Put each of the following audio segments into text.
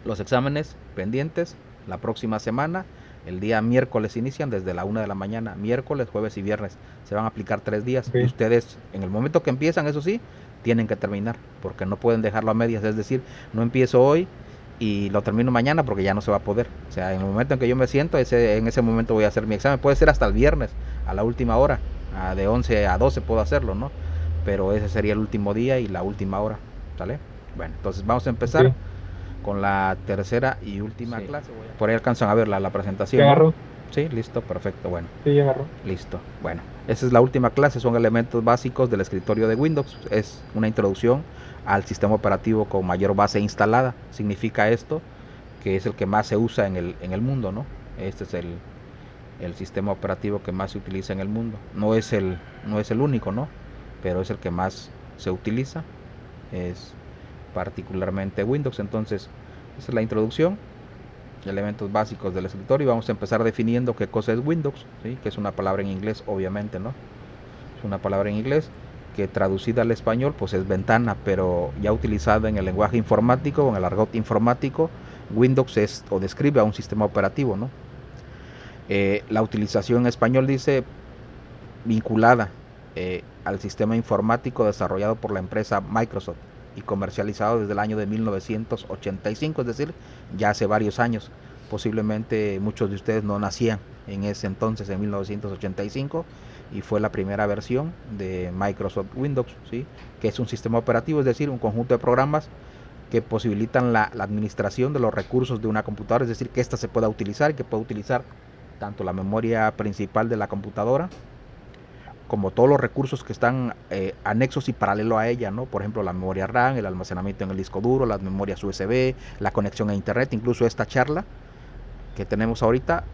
Los exámenes pendientes la próxima semana, el día miércoles inician desde la 1 de la mañana, miércoles, jueves y viernes. Se van a aplicar 3 días y Ok, ustedes en el momento que empiezan, eso sí, tienen que terminar, porque no pueden dejarlo a medias, es decir, no empiezo hoy y lo termino mañana porque ya no se va a poder. O sea, en el momento en que yo me siento, en ese momento voy a hacer mi examen. Puede ser hasta el viernes, a la última hora, de 11 a 12 puedo hacerlo, ¿no? Pero ese sería el último día y la última hora, ¿sale? Bueno, entonces vamos a ok. empezar con la tercera y última Sí, clase. Por ahí alcanzan a ver la ¿Ya presentación, ¿no? agarró? Sí, listo, perfecto, bueno, Sí, ya agarró. listo. Bueno, esa es la última clase, son elementos básicos del escritorio de Windows. Es una introducción al sistema operativo con mayor base instalada. Significa esto que es el que más se usa en el mundo, ¿no? Este es el sistema operativo que más se utiliza en el mundo. No es el único, ¿no? Pero es el que más se utiliza. Es particularmente Windows. Entonces, esa es la introducción, elementos básicos del escritorio. Vamos a empezar definiendo qué cosa es Windows, ¿sí? Que es una palabra en inglés, obviamente, ¿no? Es una palabra en inglés que traducida al español pues es ventana, pero ya utilizada en el lenguaje informático o en el argot informático, Windows es o describe a un sistema operativo, ¿no? La utilización en español dice vinculada al sistema informático desarrollado por la empresa Microsoft y comercializado desde el año de 1985, es decir, ya hace varios años. Posiblemente muchos de ustedes no nacían en ese entonces, en 1985, y fue la primera versión de Microsoft Windows, ¿sí? Que es un sistema operativo, es decir, un conjunto de programas que posibilitan la administración de los recursos de una computadora, es decir, que ésta se pueda utilizar y que pueda utilizar tanto la memoria principal de la computadora como todos los recursos que están anexos y paralelo a ella, ¿no? Por ejemplo, la memoria RAM, el almacenamiento en el disco duro, las memorias USB, la conexión a internet, incluso esta charla que tenemos ahorita,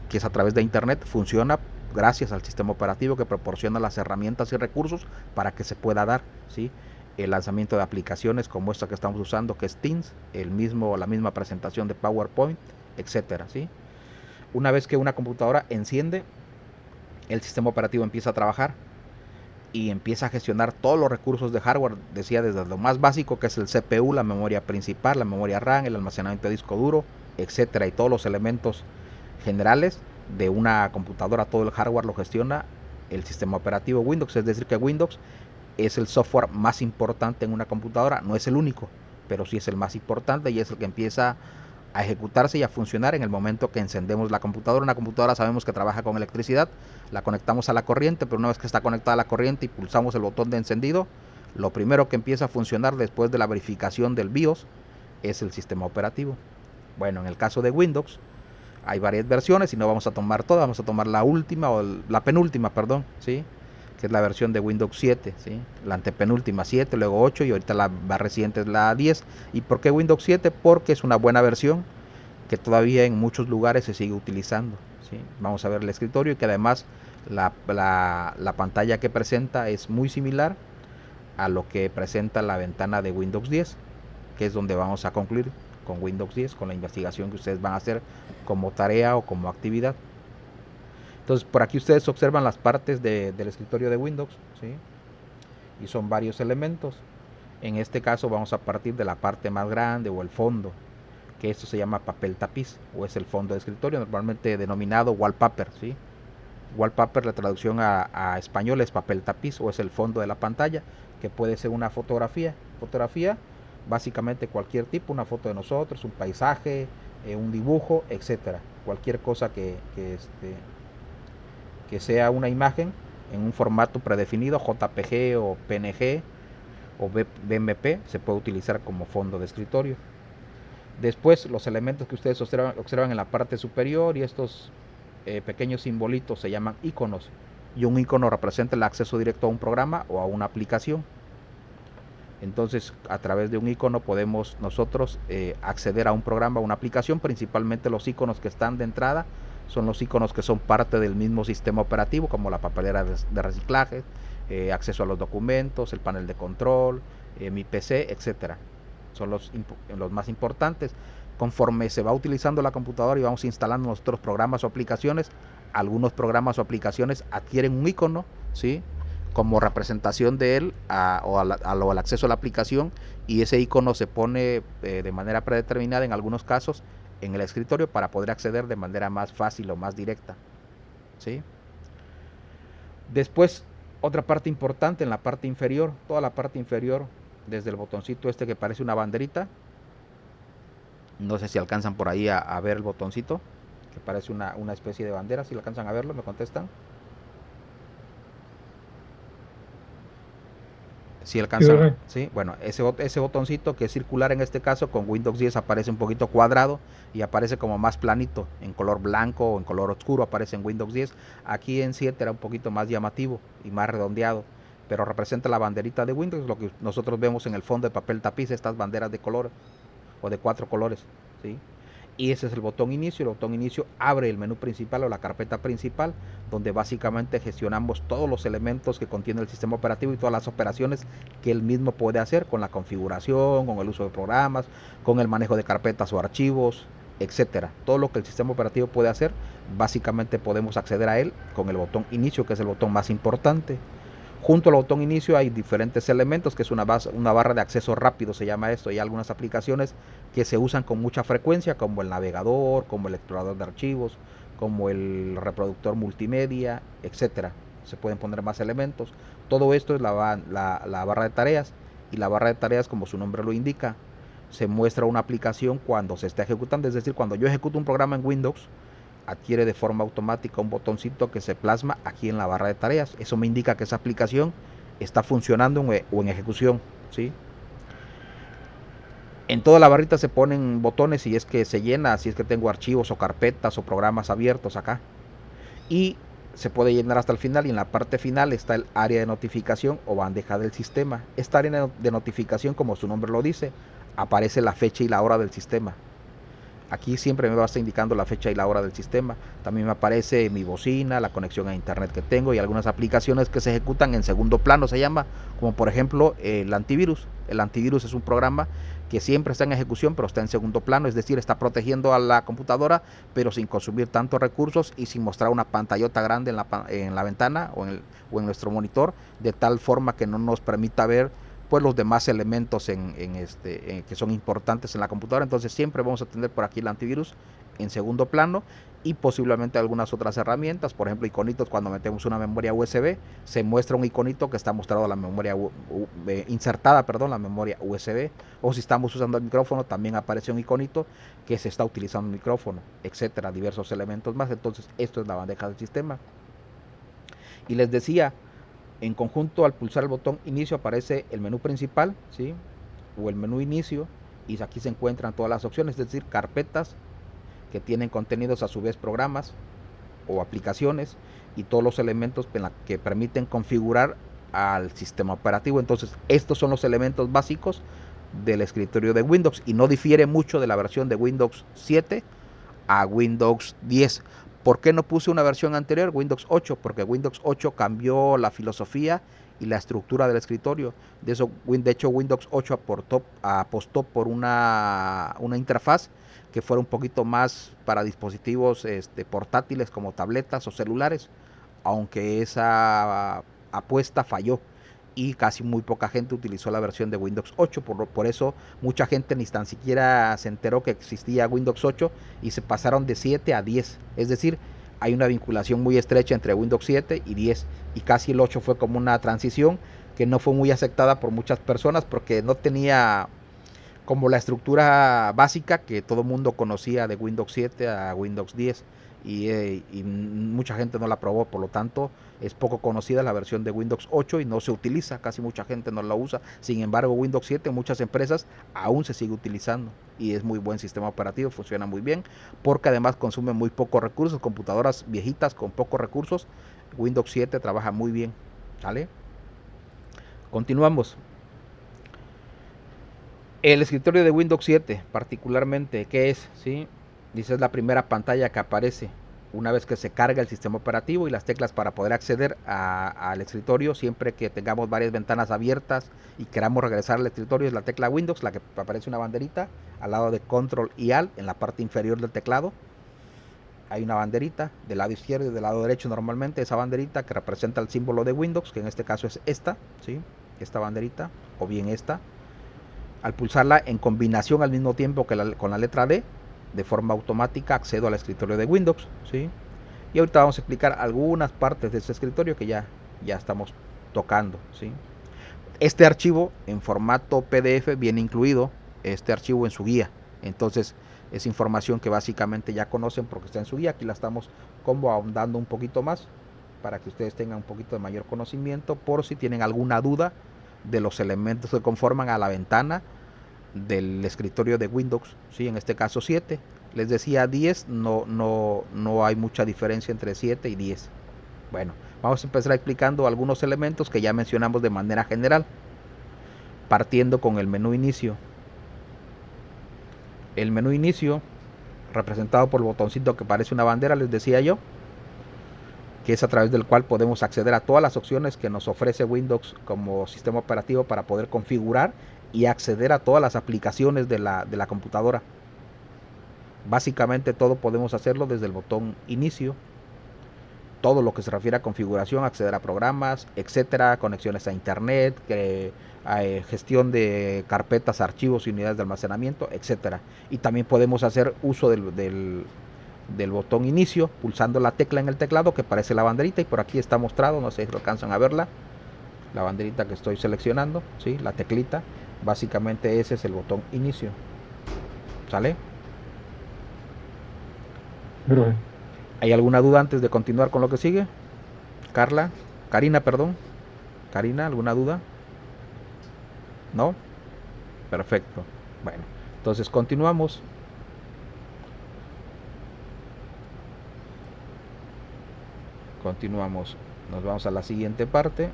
que es a través de internet, funciona gracias al sistema operativo que proporciona las herramientas y recursos para que se pueda dar, ¿sí? El lanzamiento de aplicaciones como esta que estamos usando, que es Teams, la misma presentación de PowerPoint, etcétera, ¿sí? Una vez que una computadora enciende, el sistema operativo empieza a trabajar y empieza a gestionar todos los recursos de hardware, decía, desde lo más básico que es el CPU, la memoria principal, la memoria RAM, el almacenamiento de disco duro, etcétera, y todos los elementos generales de una computadora. Todo el hardware lo gestiona el sistema operativo Windows, es decir que Windows es el software más importante en una computadora, no es el único, pero sí es el más importante y es el que empieza a ejecutarse y a funcionar en el momento que encendemos la computadora. Una computadora sabemos que trabaja con electricidad, la conectamos a la corriente, pero una vez que está conectada a la corriente y pulsamos el botón de encendido, lo primero que empieza a funcionar después de la verificación del BIOS es el sistema operativo. Bueno, en el caso de Windows hay varias versiones y no vamos a tomar todas, vamos a tomar la última o la penúltima, perdón, ¿sí? Que es la versión de Windows 7, ¿sí? La antepenúltima 7, luego 8 y ahorita la más reciente es la 10. ¿Y por qué Windows 7? Porque es una buena versión que todavía en muchos lugares se sigue utilizando, ¿sí? Vamos a ver el escritorio y que además la pantalla que presenta es muy similar a lo que presenta la ventana de Windows 10, que es donde vamos a concluir con Windows 10, con la investigación que ustedes van a hacer como tarea o como actividad. Entonces, por aquí ustedes observan las partes del escritorio de Windows, ¿sí? Y son varios elementos. En este caso vamos a partir de la parte más grande o el fondo, que esto se llama papel tapiz o es el fondo de escritorio, normalmente denominado wallpaper, ¿sí? Wallpaper, la traducción a español es papel tapiz o es el fondo de la pantalla, que puede ser una fotografía. Fotografía, básicamente cualquier tipo, una foto de nosotros, un paisaje, un dibujo, etcétera. Cualquier cosa que sea una imagen en un formato predefinido, JPG o PNG o BMP, se puede utilizar como fondo de escritorio. Después, los elementos que ustedes observan en la parte superior y estos pequeños simbolitos se llaman iconos. Y un icono representa el acceso directo a un programa o a una aplicación. Entonces, a través de un icono podemos nosotros acceder a un programa o una aplicación. Principalmente los iconos que están de entrada son los iconos que son parte del mismo sistema operativo, como la papelera de reciclaje, acceso a los documentos, el panel de control, mi PC, etcétera. Son los más importantes. Conforme se va utilizando la computadora y vamos instalando nuestros programas o aplicaciones, algunos programas o aplicaciones adquieren un icono, ¿sí? como representación de él al acceso a la aplicación, y ese icono se pone de manera predeterminada en algunos casos en el escritorio para poder acceder de manera más fácil o más directa, ¿sí? Después, otra parte importante en la parte inferior, toda la parte inferior, desde el botoncito este que parece una banderita, no sé si alcanzan por ahí a ver el botoncito, que parece una especie de bandera, si alcanzan a verlo, me contestan. Si alcanzan, sí, bueno, ese botoncito que es circular en este caso, con Windows 10 aparece un poquito cuadrado y aparece como más planito, en color blanco o en color oscuro aparece en Windows 10. Aquí en 7 era un poquito más llamativo y más redondeado, pero representa la banderita de Windows, lo que nosotros vemos en el fondo de papel tapiz, estas banderas de color o de 4 colores, ¿sí? Y ese es el botón inicio. El botón inicio abre el menú principal o la carpeta principal, donde básicamente gestionamos todos los elementos que contiene el sistema operativo y todas las operaciones que él mismo puede hacer con la configuración, con el uso de programas, con el manejo de carpetas o archivos, etcétera. Todo lo que el sistema operativo puede hacer, básicamente podemos acceder a él con el botón inicio, que es el botón más importante. Junto al botón inicio hay diferentes elementos, que es una barra de acceso rápido, se llama esto. Hay algunas aplicaciones que se usan con mucha frecuencia, como el navegador, como el explorador de archivos, como el reproductor multimedia, etcétera. Se pueden poner más elementos. Todo esto es la barra de tareas, y la barra de tareas, como su nombre lo indica, se muestra una aplicación cuando se está ejecutando. Es decir, cuando yo ejecuto un programa en Windows, adquiere de forma automática un botoncito que se plasma aquí en la barra de tareas. Eso me indica que esa aplicación está funcionando o en ejecución, ¿sí? En toda la barrita se ponen botones si es que se llena, si es que tengo archivos o carpetas o programas abiertos acá. Y se puede llenar hasta el final, y en la parte final está el área de notificación o bandeja del sistema. Esta área de notificación, como su nombre lo dice, aparece la fecha y la hora del sistema. Aquí siempre me va a estar indicando la fecha y la hora del sistema. También me aparece mi bocina, la conexión a internet que tengo y algunas aplicaciones que se ejecutan en segundo plano, se llama, como por ejemplo el antivirus. El antivirus es un programa que siempre está en ejecución, pero está en segundo plano, es decir, está protegiendo a la computadora, pero sin consumir tantos recursos y sin mostrar una pantallota grande en la ventana o en nuestro monitor, de tal forma que no nos permita ver pues los demás elementos que son importantes en la computadora. Entonces siempre vamos a tener por aquí el antivirus en segundo plano, y posiblemente algunas otras herramientas, por ejemplo iconitos. Cuando metemos una memoria USB se muestra un iconito que está mostrado la memoria insertada, la memoria USB, o si estamos usando el micrófono también aparece un iconito que se está utilizando el micrófono, etcétera, diversos elementos más. Entonces esto es la bandeja del sistema. Y les decía, en conjunto, al pulsar el botón inicio aparece el menú principal, ¿sí? O el menú inicio, y aquí se encuentran todas las opciones, es decir, carpetas que tienen contenidos, a su vez programas o aplicaciones, y todos los elementos que permiten configurar al sistema operativo. Entonces estos son los elementos básicos del escritorio de Windows, y no difiere mucho de la versión de Windows 7 a Windows 10. ¿Por qué no puse una versión anterior, Windows 8? Porque Windows 8 cambió la filosofía y la estructura del escritorio. De hecho, Windows 8 apostó por una interfaz que fuera un poquito más para dispositivos portátiles como tabletas o celulares, aunque esa apuesta falló y casi muy poca gente utilizó la versión de Windows 8. Por eso mucha gente ni tan siquiera se enteró que existía Windows 8 y se pasaron de 7 a 10. Es decir, hay una vinculación muy estrecha entre Windows 7 y 10, y casi el 8 fue como una transición que no fue muy aceptada por muchas personas porque no tenía como la estructura básica que todo mundo conocía de Windows 7 a Windows 10, y mucha gente no la probó. Por lo tanto es poco conocida la versión de Windows 8 y no se utiliza, casi mucha gente no la usa. Sin embargo, Windows 7 en muchas empresas aún se sigue utilizando y es muy buen sistema operativo, funciona muy bien porque además consume muy pocos recursos. Computadoras viejitas con pocos recursos, Windows 7 trabaja muy bien, ¿vale? Continuamos. El escritorio de Windows 7 particularmente, ¿qué es? ¿Sí? Dice, es la primera pantalla que aparece una vez que se carga el sistema operativo, y las teclas para poder acceder al escritorio siempre que tengamos varias ventanas abiertas y queramos regresar al escritorio es la tecla Windows, la que aparece una banderita al lado de Control y Alt en la parte inferior del teclado. hay una banderita del lado izquierdo y del lado derecho normalmente, esa banderita que representa el símbolo de Windows, que en este caso es esta, ¿sí? Esta banderita, o bien esta. Al pulsarla en combinación al mismo tiempo que con la letra D, de forma automática accedo al escritorio de Windows, ¿sí? Y ahorita vamos a explicar algunas partes de este escritorio que ya estamos tocando, ¿sí? Este archivo en formato PDF viene incluido este archivo en su guía. Entonces es información que básicamente ya conocen porque está en su guía. Aquí la estamos como ahondando un poquito más para que ustedes tengan un poquito de mayor conocimiento por si tienen alguna duda de los elementos que conforman a la ventana del escritorio de Windows, ¿sí? En este caso 7. Les decía 10, no hay mucha diferencia entre 7 y 10. Bueno, vamos a empezar explicando algunos elementos que ya mencionamos de manera general, partiendo con el menú inicio. El menú inicio, representado por el botoncito que parece una bandera, les decía yo, que es a través del cual podemos acceder a todas las opciones que nos ofrece Windows como sistema operativo para poder configurar y acceder a todas las aplicaciones de la computadora. Básicamente todo podemos hacerlo desde el botón inicio. Todo lo que se refiere a configuración, acceder a programas, etcétera, conexiones a internet, gestión de carpetas, archivos y unidades de almacenamiento, etcétera. Y también podemos hacer uso del botón inicio pulsando la tecla en el teclado que parece la banderita, y por aquí está mostrado, no sé si alcanzan a verla, la banderita que estoy seleccionando, ¿sí? La teclita, básicamente ese es el botón inicio. ¿Sale? Profe, ¿Hay alguna duda antes de continuar con lo que sigue? Karina, perdón. Karina, ¿alguna duda? ¿No? Perfecto. Bueno, entonces continuamos. Continuamos. Nos vamos a la siguiente parte.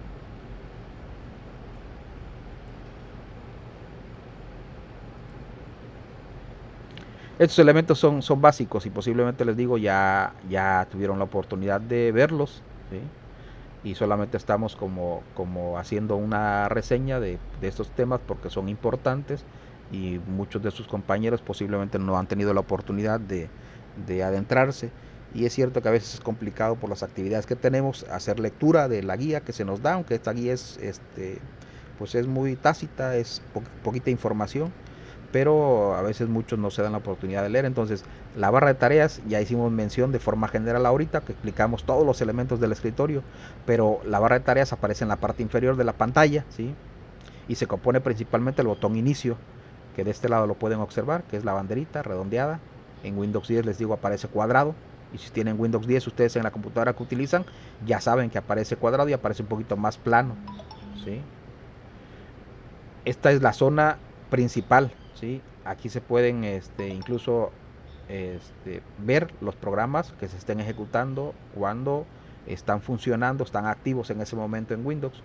Estos elementos son básicos y posiblemente les digo ya tuvieron la oportunidad de verlos, ¿sí? Y solamente estamos como haciendo una reseña de estos temas porque son importantes y muchos de sus compañeros posiblemente no han tenido la oportunidad de adentrarse, y es cierto que a veces es complicado por las actividades que tenemos hacer lectura de la guía que se nos da, aunque esta guía es pues es muy tácita, es poquita información, pero a veces muchos no se dan la oportunidad de leer. Entonces la barra de tareas ya hicimos mención de forma general ahorita que explicamos todos los elementos del escritorio, pero la barra de tareas aparece en la parte inferior de la pantalla, ¿sí? Y se compone principalmente del botón inicio, que de este lado lo pueden observar, que es la banderita redondeada. En Windows 10 les digo aparece cuadrado, y si tienen Windows 10 ustedes en la computadora que utilizan ya saben que aparece cuadrado y aparece un poquito más plano, ¿sí? Esta es la zona principal, ¿sí? Aquí se pueden incluso ver los programas que se estén ejecutando cuando están funcionando, están activos en ese momento en Windows,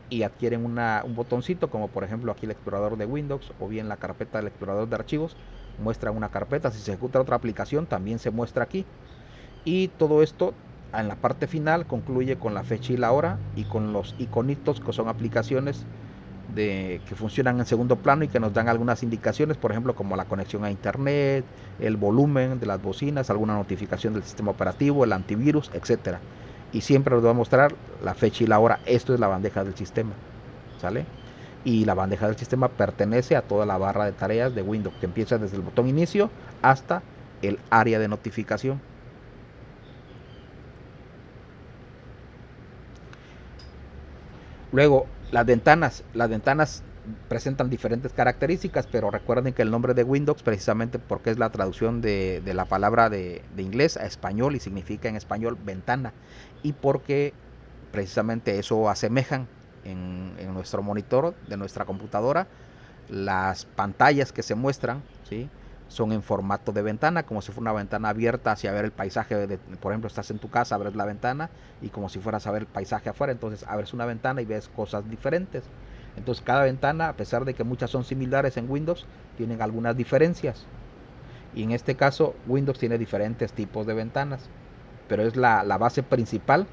y adquieren un botoncito, como por ejemplo aquí el explorador de Windows o bien la carpeta del explorador de archivos, muestra una carpeta. Si se ejecuta otra aplicación también se muestra aquí, y todo esto en la parte final concluye con la fecha y la hora y con los iconitos que son aplicaciones que funcionan en segundo plano y que nos dan algunas indicaciones, por ejemplo como la conexión a internet, el volumen de las bocinas, alguna notificación del sistema operativo, el antivirus, etcétera. Y siempre nos va a mostrar la fecha y la hora. Esto es la bandeja del sistema, ¿sale? Y la bandeja del sistema pertenece a toda la barra de tareas de Windows, que empieza desde el botón inicio hasta el área de notificación. Luego, las ventanas presentan diferentes características, pero recuerden que el nombre de Windows, precisamente porque es la traducción de la palabra de inglés a español y significa en español ventana, y porque precisamente eso asemejan en nuestro monitor de nuestra computadora, las pantallas que se muestran, ¿sí? Son en formato de ventana, como si fuera una ventana abierta hacia ver el paisaje. Por ejemplo, estás en tu casa, abres la ventana y como si fueras a ver el paisaje afuera, entonces abres una ventana y ves cosas diferentes. Entonces cada ventana, a pesar de que muchas son similares en Windows, tienen algunas diferencias. Y en este caso Windows tiene diferentes tipos de ventanas, pero es la base principal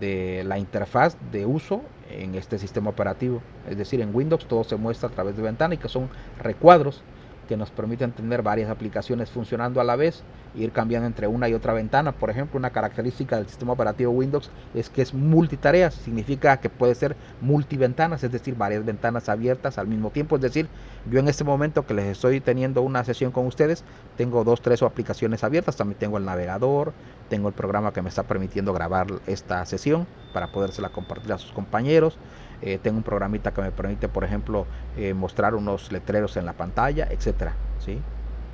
de la interfaz de uso en este sistema operativo. Es decir, en Windows todo se muestra a través de ventana, y que son recuadros que nos permiten tener varias aplicaciones funcionando a la vez e ir cambiando entre una y otra ventana. Por ejemplo, una característica del sistema operativo Windows es que es multitarea, significa que puede ser multiventanas, es decir, varias ventanas abiertas al mismo tiempo. Es decir, yo en este momento que les estoy teniendo una sesión con ustedes, tengo 2, 3 aplicaciones abiertas, también tengo el navegador, tengo el programa que me está permitiendo grabar esta sesión para podérsela compartir a sus compañeros. Tengo un programita que me permite, por ejemplo, mostrar unos letreros en la pantalla, etcétera, ¿sí?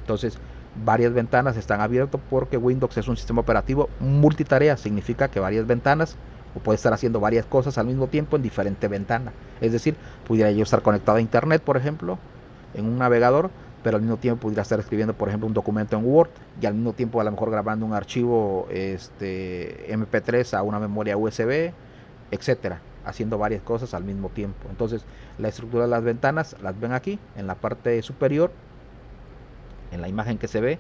Entonces, varias ventanas están abiertas porque Windows es un sistema operativo multitarea, significa que varias ventanas o puede estar haciendo varias cosas al mismo tiempo en diferente ventana. Es decir, pudiera yo estar conectado a internet, por ejemplo, en un navegador, pero al mismo tiempo pudiera estar escribiendo, por ejemplo, un documento en Word y al mismo tiempo a lo mejor grabando un archivo MP3 a una memoria USB, etcétera, haciendo varias cosas al mismo tiempo. Entonces, la estructura de las ventanas las ven aquí en la parte superior, en la imagen que se ve.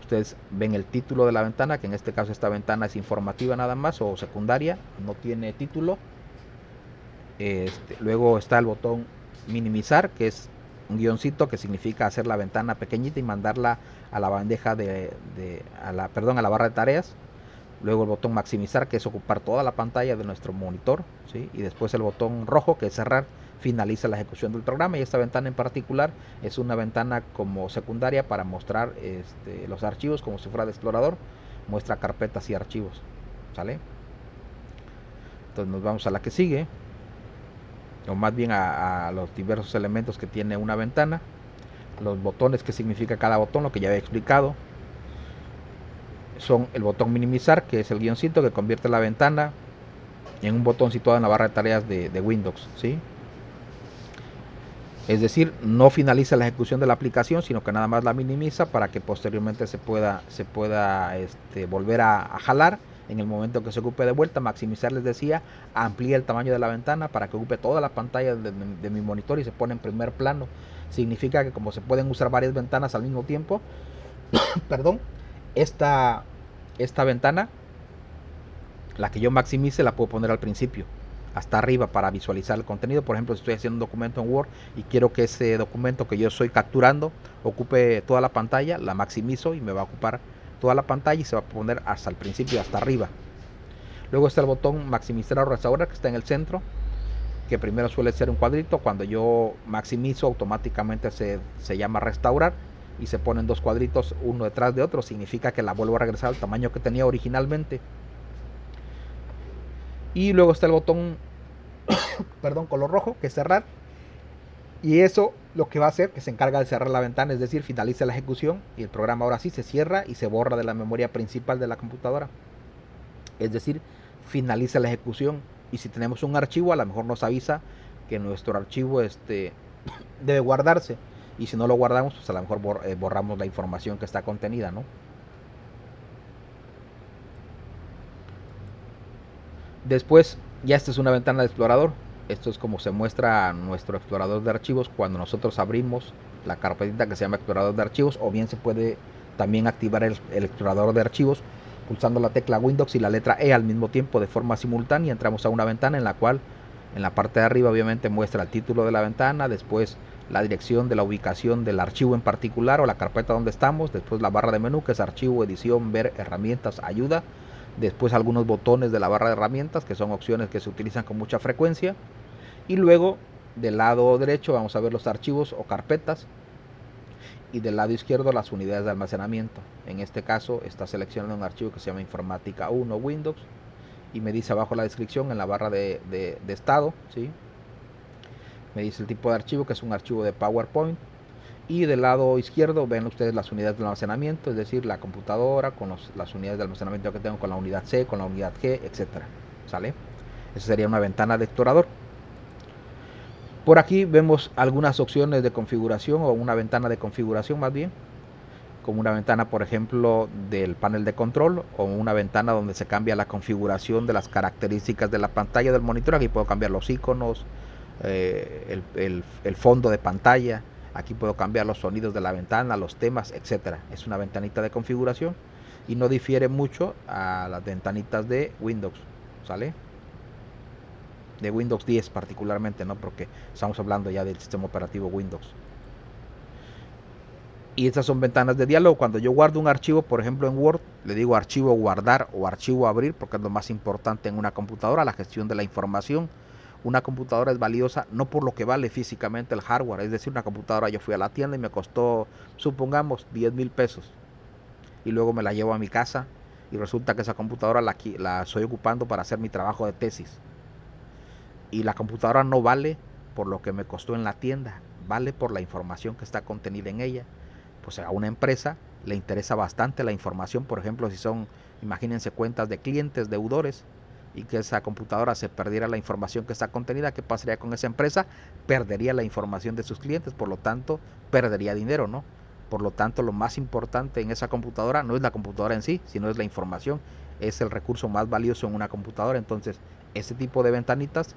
Ustedes ven el título de la ventana, que en este caso esta ventana es informativa nada más o secundaria, no tiene título. Luego está el botón minimizar, que es un guioncito que significa hacer la ventana pequeñita y mandarla a la bandeja a la barra de tareas. Luego el botón maximizar, que es ocupar toda la pantalla de nuestro monitor, ¿sí? Y después el botón rojo, que es cerrar, finaliza la ejecución del programa. Y esta ventana en particular es una ventana como secundaria para mostrar los archivos, como si fuera de explorador, muestra carpetas y archivos, ¿sale? Entonces nos vamos a la que sigue, o más bien a los diversos elementos que tiene una ventana, los botones, que significa cada botón, lo que ya había explicado. Son el botón minimizar, que es el guioncito que convierte la ventana en un botón situado en la barra de tareas de Windows, ¿sí? Es decir, no finaliza la ejecución de la aplicación, sino que nada más la minimiza para que posteriormente se pueda volver a jalar en el momento que se ocupe de vuelta. Maximizar, les decía, amplía el tamaño de la ventana para que ocupe toda la pantalla de mi monitor y se pone en primer plano. Significa que como se pueden usar varias ventanas al mismo tiempo, perdón, esta ventana, la que yo maximice, la puedo poner al principio, hasta arriba, para visualizar el contenido. Por ejemplo, si estoy haciendo un documento en Word y quiero que ese documento que yo estoy capturando ocupe toda la pantalla, la maximizo y me va a ocupar toda la pantalla y se va a poner hasta el principio, hasta arriba. Luego está el botón maximizar o restaurar, que está en el centro, que primero suele ser un cuadrito. Cuando yo maximizo, automáticamente se llama restaurar y se ponen 2 cuadritos uno detrás de otro. Significa que la vuelvo a regresar al tamaño que tenía originalmente. Y luego está el botón color rojo, que es cerrar, y eso lo que va a hacer, que se encarga de cerrar la ventana, es decir, finaliza la ejecución y el programa ahora sí se cierra y se borra de la memoria principal de la computadora. Es decir, finaliza la ejecución, y si tenemos un archivo, a lo mejor nos avisa que nuestro archivo debe guardarse, y si no lo guardamos, pues a lo mejor borramos la información que está contenida, ¿no? Después, ya esta es una ventana de explorador. Esto es como se muestra nuestro explorador de archivos cuando nosotros abrimos la carpetita que se llama explorador de archivos, o bien se puede también activar el explorador de archivos pulsando la tecla Windows y la letra E al mismo tiempo de forma simultánea. Entramos a una ventana en la cual en la parte de arriba obviamente muestra el título de la ventana, después la dirección de la ubicación del archivo en particular o la carpeta donde estamos, después la barra de menú, que es archivo, edición, ver, herramientas, ayuda, después algunos botones de la barra de herramientas, que son opciones que se utilizan con mucha frecuencia, y luego del lado derecho vamos a ver los archivos o carpetas, y del lado izquierdo las unidades de almacenamiento. En este caso está seleccionando un archivo que se llama Informática 1 Windows, y me dice abajo la descripción en la barra de estado, ¿sí? Me dice el tipo de archivo, que es un archivo de PowerPoint, y del lado izquierdo ven ustedes las unidades de almacenamiento, es decir, la computadora con las unidades de almacenamiento que tengo, con la unidad C, con la unidad G, etcétera, ¿sale? Esa sería una ventana de explorador. Por aquí vemos algunas opciones de configuración, o una ventana de configuración más bien, como una ventana, por ejemplo, del panel de control, o una ventana donde se cambia la configuración de las características de la pantalla del monitor. Aquí puedo cambiar los iconos, el fondo de pantalla. Aquí puedo cambiar los sonidos de la ventana, los temas, etcétera. Es una ventanita de configuración y no difiere mucho a las ventanitas de Windows, ¿sale? De Windows 10 particularmente, ¿no? Porque estamos hablando ya del sistema operativo Windows. Y estas son ventanas de diálogo. Cuando yo guardo un archivo, por ejemplo en Word, le digo archivo guardar o archivo abrir, porque es lo más importante en una computadora, la gestión de la información. Una computadora es valiosa no por lo que vale físicamente el hardware, es decir, una computadora yo fui a la tienda y me costó, supongamos, 10,000 pesos. Y luego me la llevo a mi casa y resulta que esa computadora la estoy ocupando para hacer mi trabajo de tesis. Y la computadora no vale por lo que me costó en la tienda, vale por la información que está contenida en ella. Pues a una empresa le interesa bastante la información, por ejemplo, si son, imagínense, cuentas de clientes, deudores, y que esa computadora se perdiera la información que está contenida, ¿qué pasaría con esa empresa? Perdería la información de sus clientes, por lo tanto, perdería dinero, ¿no? Por lo tanto, lo más importante en esa computadora no es la computadora en sí, sino es la información, es el recurso más valioso en una computadora. Entonces, ese tipo de ventanitas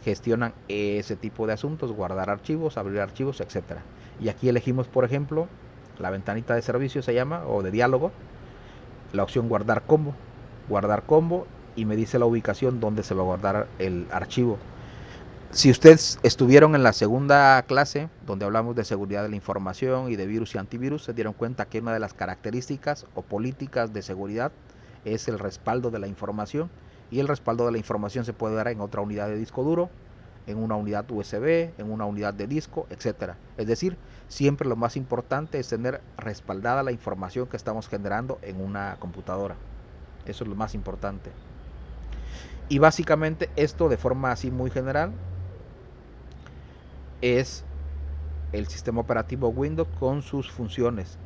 gestionan ese tipo de asuntos, guardar archivos, abrir archivos, etcétera. Y aquí elegimos, por ejemplo, la ventanita de servicio se llama, o de diálogo, la opción guardar combo, y me dice la ubicación donde se va a guardar el archivo. Si ustedes estuvieron en la segunda clase, donde hablamos de seguridad de la información y de virus y antivirus, se dieron cuenta que una de las características o políticas de seguridad es el respaldo de la información, y el respaldo de la información se puede dar en otra unidad de disco duro, en una unidad USB, en una unidad de disco, etcétera. Es decir, siempre lo más importante es tener respaldada la información que estamos generando en una computadora. Eso es lo más importante. Y básicamente esto, de forma así muy general, es el sistema operativo Windows con sus funciones.